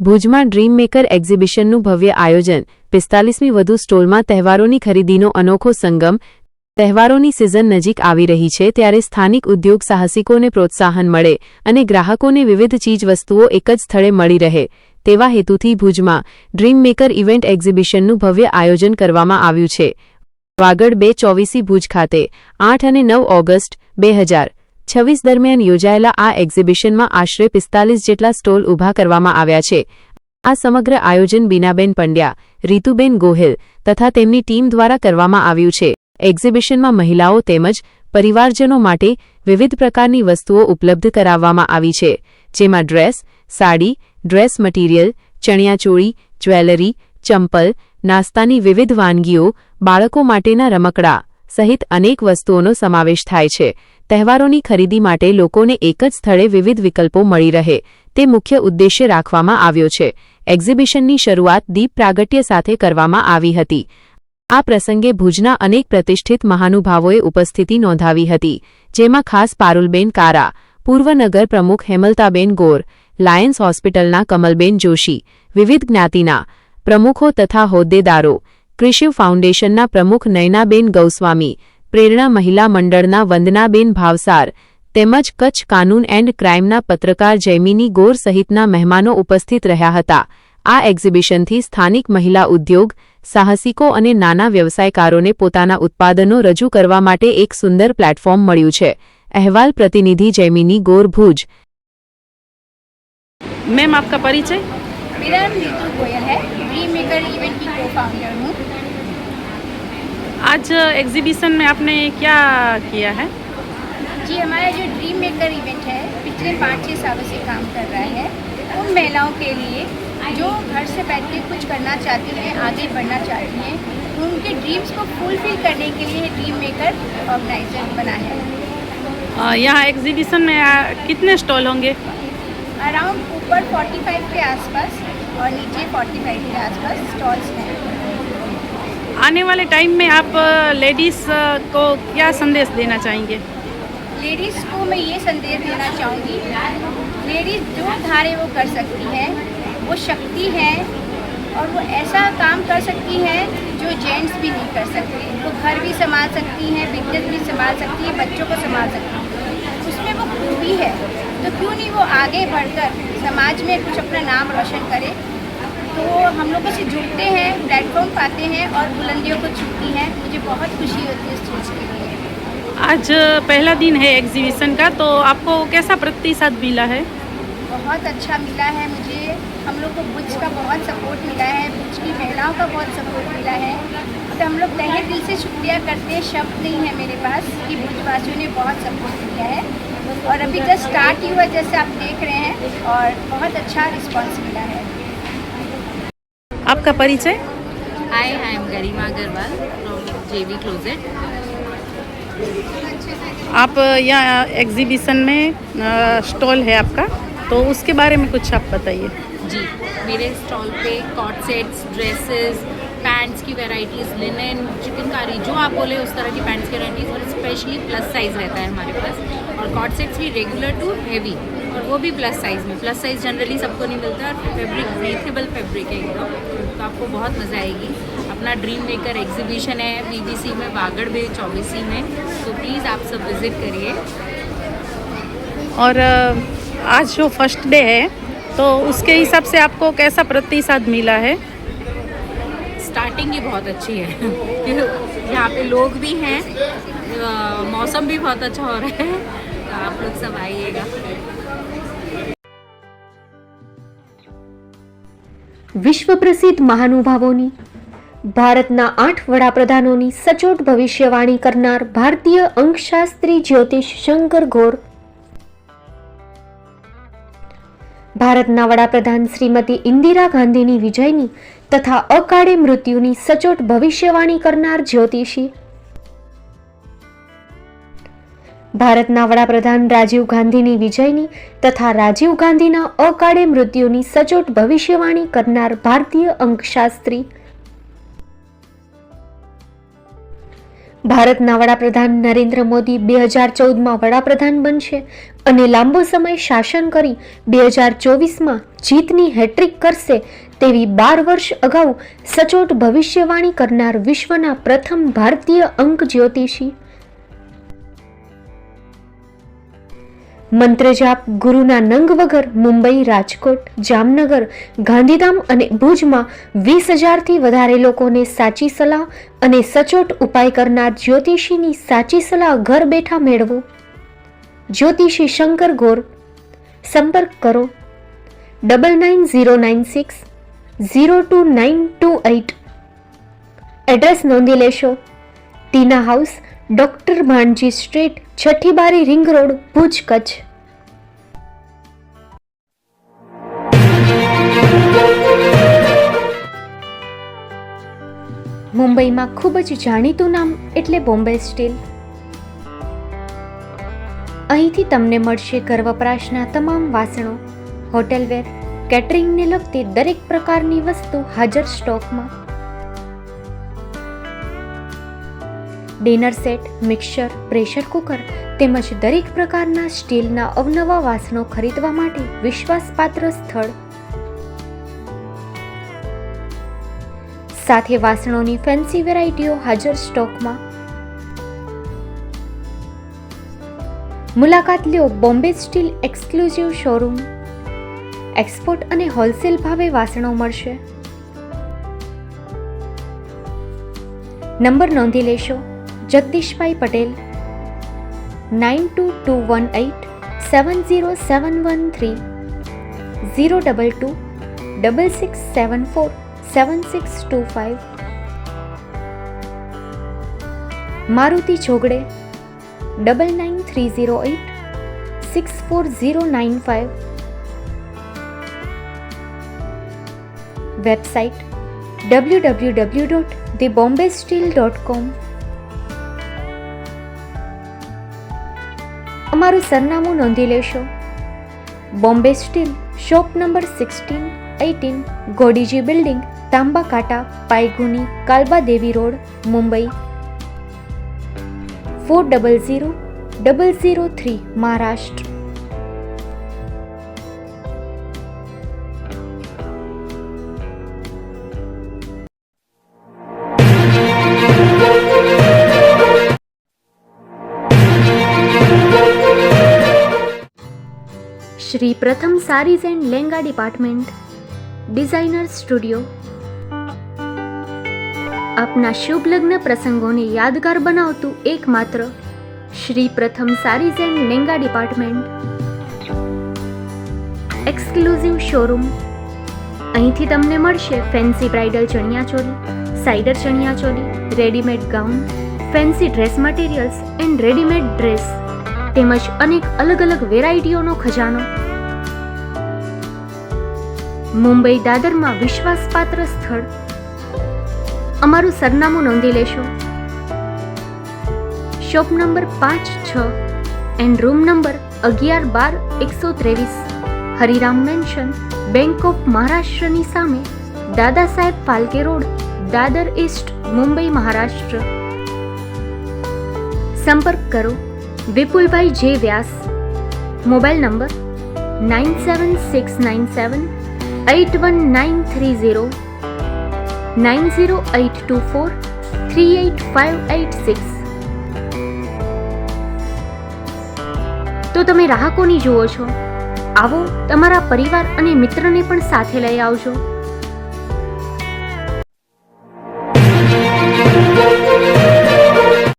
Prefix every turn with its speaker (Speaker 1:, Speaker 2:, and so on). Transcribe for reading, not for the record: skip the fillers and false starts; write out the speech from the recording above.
Speaker 1: ભુજમાં dream maker એક્ઝિબિશનનું ભવ્ય આયોજન 45મી વધુ સ્ટોલમાં તહેવારોની ખરીદીનો અનોખો સંગમ। તહેવારોની સિઝન નજીક આવી રહી છે ત્યારે સ્થાનિક ઉદ્યોગ સાહસિકોને પ્રોત્સાહન મળે અને ગ્રાહકોને વિવિધ ચીજવસ્તુઓ એક જ સ્થળે મળી રહે તેવા હેતુથી ભુજમાં ડ્રીમ મેકર ઇવેન્ટ એક્ઝિબિશનનું ભવ્ય આયોજન કરવામાં આવ્યું છે। વાગડ 224 ભુજ ખાતે 8 અને 9 ઓગસ્ટ 2026 દરમિયાન યોજાયેલા આ એક્ઝિબિશનમાં આશરે 45 જેટલા સ્ટોલ ઊભા કરવામાં આવ્યા છે। આ સમગ્ર આયોજન બીનાબેન પંડ્યા, રીતુબેન ગોહિલ તથા તેમની ટીમ દ્વારા કરવામાં આવ્યું છે। એક્ઝિબિશનમાં મહિલાઓ તેમજ પરિવારજનો માટે વિવિધ પ્રકારની વસ્તુઓ ઉપલબ્ધ કરાવવામાં આવી છે, જેમાં ડ્રેસ, સાડી, ડ્રેસ મટીરિયલ, ચણિયાચોળી, જ્વેલરી, ચંપલ, નાસ્તાની વિવિધ વાનગીઓ, બાળકો માટેના રમકડા સહિત અનેક વસ્તુઓનો સમાવેશ થાય છે। તહેવારોની ખરીદી માટે લોકોને એક જ સ્થળે વિવિધ વિકલ્પો મળી રહે તે મુખ્ય ઉદ્દેશ્ય રાખવામાં આવ્યો છે। એક્ઝિબિશનની શરૂઆત દીપ પ્રાગટ્ય સાથે કરવામાં આવી હતી। આ પ્રસંગે ભુજના અનેક પ્રતિષ્ઠિત મહાનુભાવોએ ઉપસ્થિતિ નોંધાવી હતી, જેમાં ખાસ પારુલબેન કારા, પૂર્વ નગર પ્રમુખ હેમલતાબેન ગોર, લાયન્સ હોસ્પિટલના કમલબેન જોશી, વિવિધ જ્ઞાતિના પ્રમુખો તથા હોદ્દેદારો, કૃષિ ફાઉન્ડેશનના પ્રમુખ નયનાબેન ગૌસ્વામી, પ્રેરણા મહિલા મંડળના વંદનાબેન ભાવસાર તેમજ કચ્છ કાનૂન એન્ડ ક્રાઇમના પત્રકાર જયમિની ગોર સહિતના મહેમાનો ઉપસ્થિત રહ્યા હતા। આ એક્ઝિબિશનથી સ્થાનિક મહિલા ઉદ્યોગ સાહસિકો અને નાના વ્યવસાયકારોને પોતાના ઉત્પાદનો રજૂ કરવા માટે એક સુંદર પ્લેટફોર્મ મળ્યું છે। અહેવાલ પ્રતિનિધિ જયમિની ગોર, भुज।
Speaker 2: मैम, आपका परिचय?
Speaker 3: मेरा नाम नीतू गोयल है, ड्रीम मेकर इवेंट की को फाउंडर हूँ।
Speaker 2: आज एग्जीबिशन में आपने क्या किया है?
Speaker 3: जी, हमारा जो ड्रीम मेकर इवेंट है पिछले 5-6 सालों से काम कर रहा है उन महिलाओं के लिए जो घर से बैठ के कुछ करना चाहती हैं, आगे बढ़ना चाहती हैं, उनके ड्रीम्स को फुलफिल करने के लिए ड्रीम मेकर ऑर्गेनाइजर बना है।
Speaker 2: यहाँ एग्जीबिशन में कितने स्टॉल होंगे?
Speaker 3: अराउंड ऊपर 45 के आसपास और नीचे 45 के आसपास स्टॉल्स हैं।
Speaker 2: आने वाले टाइम में आप लेडीज़ को क्या संदेश देना चाहेंगे?
Speaker 3: लेडीज़ को मैं ये संदेश देना चाहूँगी, लेडीज़ जो धारे वो कर सकती है, वो शक्ति है और वो ऐसा काम कर सकती है जो जेंट्स भी नहीं कर सकते। वो घर भी संभाल सकती हैं, बिजनेस भी संभाल सकती है, बच्चों को संभाल सकती है, उसमें वो खूबी है, तो क्यों नहीं वो आगे बढ़कर समाज में कुछ अपना नाम रोशन करे। तो हम लोगों से जुड़ते हैं, प्लेटफॉर्म पाते हैं और बुलंदियों को छूती हैं। मुझे बहुत खुशी होती है इस चीज़ के लिए।
Speaker 2: आज पहला दिन है एग्जीबिशन का, तो आपको कैसा प्रतिसाद मिला है?
Speaker 3: बहुत अच्छा मिला है मुझे। हम लोग को भुज का बहुत सपोर्ट मिला है, भुज की महिलाओं का बहुत सपोर्ट मिला है। तो हम लोग तहे दिल से शुक्रिया करते हैं, शब्द नहीं है मेरे पास कि भुजवासियों ने बहुत सपोर्ट किया है। और अभी जस्ट स्टार्ट ही हुआ जैसे आप देख रहे हैं और बहुत अच्छा रिस्पॉन्स मिला है।
Speaker 2: आपका परिचय?
Speaker 4: Hi, I am Garima Agarwal from JV Closet।
Speaker 2: आप यहाँ एग्जीबिशन में स्टॉल है आपका, तो उसके बारे में कुछ आप बताइए।
Speaker 4: जी, मेरे स्टॉल पे कॉट सेट्स, ड्रेसेस, पैंट्स की वैरायटीज़, लिनन, चिकनकारी, जो आप बोले उस तरह की पैंट्स की वैरायटीज़, और स्पेशली प्लस साइज़ रहता है हमारे पास। और कॉट सेट्स भी रेगुलर टू हेवी, और वो भी प्लस साइज़ में। प्लस साइज़ जनरली सबको नहीं मिलता, और फैब्रिक ब्रीथेबल फैब्रिक है एकदम, तो आपको बहुत मज़ा आएगी। अपना ड्रीम मेकर एग्जीबिशन है BBC में, वागड़ 224 में, तो प्लीज़ आप सब विज़िट करिए।
Speaker 2: और आज जो फर्स्ट डे है, तो उसके हिसाब से आपको कैसा प्रतिसाद मिला है?
Speaker 4: स्टार्टिंग ही बहुत अच्छी है यहाँ पे लोग भी हैं, मौसम भी बहुत अच्छा हो रहा है, तो आप लोग सब आइएगा।
Speaker 5: વિશ્વ પ્રસિદ્ધ મહાનુભાવોની ભારતના 8 વડાપ્રધાનોની સચોટ ભવિષ્યવાણી કરનાર ભારતીય અંકશાસ્ત્રી જ્યોતિષ શંકર ગોર, ભારતના વડાપ્રધાન શ્રીમતી ઇન્દિરા ગાંધીની વિજયની તથા અકાળે મૃત્યુની સચોટ ભવિષ્યવાણી કરનાર જ્યોતિષી, ભારતના વડાપ્રધાન રાજીવ ગાંધીની વિજયની તથા રાજીવ ગાંધીના અકાળે મૃત્યુની સચોટ ભવિષ્યવાણી કરનાર ભારતીય અંકશાસ્ત્રી, ભારતના વડાપ્રધાન નરેન્દ્ર મોદી 2014માં વડાપ્રધાન બનશે અને લાંબો સમય શાસન કરી 2024માં જીતની હેટ્રિક કરશે તેવી 12 વર્ષ અગાઉ સચોટ ભવિષ્યવાણી કરનાર વિશ્વના પ્રથમ ભારતીય અંક જ્યોતિષી, મંત્રજાપ ગુરુના નંગ વગર મુંબઈ, રાજકોટ, જામનગર, ગાંધીધામ અને ભુજમાં 20,000થી વધારે લોકોને સાચી સલાહ અને સચોટ ઉપાય કરનાર જ્યોતિષીની સાચી સલાહ ઘર બેઠા મેળવો. જ્યોતિષી શંકર ગોર. સંપર્ક કરો 9909602928. એડ્રેસ નોંધી લેશો. ટીના હાઉસ, ડોક્ટર ભાણજી સ્ટ્રીટ, છઠ્ઠી બારી, રિંગ રોડ, ભુજ, કચ્છ. મુંબઈમાં ખૂબ જ જાણીતું નામ એટલે બોમ્બે સ્ટીલ. અહીંથી તમને મળશે ઘર વપરાશના તમામ વાસણો, હોટેલવેર, કેટરિંગને લગતી દરેક પ્રકારની વસ્તુ હાજર સ્ટોકમાં. Dinner set, mixer, pressure cooker તેમજ દરેક પ્રકારના સ્ટીલના અવનવા વાસણો ખરીદવા માટે વિશ્વાસપાત્ર સ્થળ. સાથે વાસણોની ફેન્સી વેરાયટીઓ હાજર સ્ટોકમાં. મુલાકાત લ્યો Bombay steel exclusive showroom. Export અને હોલસેલ ભાવે વાસણો મળશે. નંબર નોંધી લેશો. જગદીશભાઈ પટેલ 9221870713 02266747625. મારુતિ ચોગડે 9930864095. Website www.thebombasteel.com. અમારું સરનામું નોંધી લેશો. Bombay steel, shop number 16-18, Godiji building, Tamba Kanta, Paydhuni, Kalbadevi road, Mumbai 400003, Maharashtra. Shri Pratham sarees and lehenga department, designer studio. આપના શુભ લગ્ન પ્રસંગોને યાદગાર બનાવતું એકમાત્ર Shri Pratham sarees and lehenga department. Exclusive showroom. અહીંથી તમને મળશે fancy bridal chaniya choli, cider chaniya choli, readymade gown, fancy dress materials and readymade dress તેમજ અનેક અલગ અલગ વેરાયટીઓનો ખજાનો. મુંબઈ દાદરમાં વિશ્વાસપાત્ર સ્થળ. અમારું સરનામું નોંધી લેશો. Shop number 5-6 and room number 11-12-123, Hariram mansion, bank of મહારાષ્ટ્રની સામે, દાદા સાહેબ ફાલ્કે રોડ, દાદર ઈસ્ટ, મુંબઈ, મહારાષ્ટ્ર. સંપર્ક કરો વિપુલભાઈ જે વ્યાસ. Mobile number 9769781930, 9082438586. તો તમે રાહ કોની જુઓ છો? આવો, તમારા પરિવાર અને મિત્રને પણ સાથે લઈ આવજો.